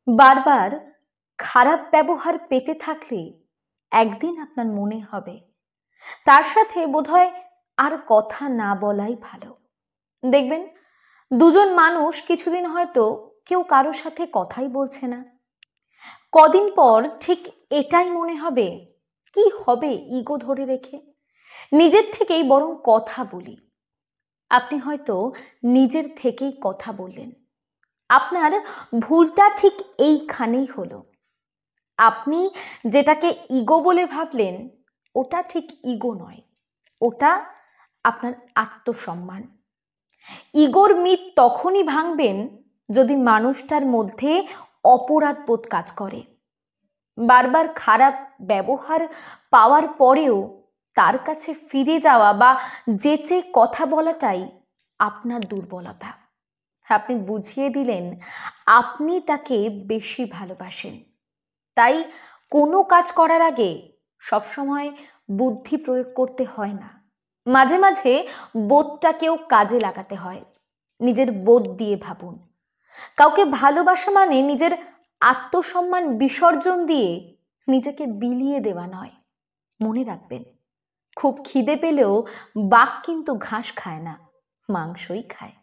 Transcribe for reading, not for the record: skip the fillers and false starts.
বারবার খারাপ ব্যবহার পেতে থাকলে একদিন আপনার মনে হবে তার সাথে বোধহয় আর কথা না বলাই ভালো। দেখবেন দুজন মানুষ কিছুদিন হয়তো কেউ কারো সাথে কথাই বলছে না, কদিন পর ঠিক এটাই মনে হবে কি হবে ইগো ধরে রেখে নিজের থেকেই বরং কথা বলি। আপনি হয়তো নিজের থেকেই কথা বললেন, আপনার ভুলটা ঠিক এইখানেই হলো। আপনি যেটাকে ইগো বলে ভাবলেন ওটা ঠিক ইগো নয়, ওটা আপনার আত্মসম্মান। ইগোর মিথ তখনই ভাঙবেন যদি মানুষটার মধ্যে অপরাধ বোধ কাজ করে। বারবার খারাপ ব্যবহার পাওয়ার পরেও তার কাছে ফিরে যাওয়া বা যেচে কথা বলাটাই আপনার দুর্বলতা। আপনি বুঝিয়ে দিলেন আপনি তাকে বেশি ভালোবাসেন। তাই কোনো কাজ করার আগে সবসময় বুদ্ধি প্রয়োগ করতে হয় না, মাঝে মাঝে বোধটাকেও কাজে লাগাতে হয়। নিজের বোধ দিয়ে ভাবুন। কাউকে ভালোবাসা মানে নিজের আত্মসম্মান বিসর্জন দিয়ে নিজেকে বিলিয়ে দেওয়া নয়। মনে রাখবেন, খুব খিদে পেলেও বাঘ কিন্তু ঘাস খায় না, মাংসই খায়।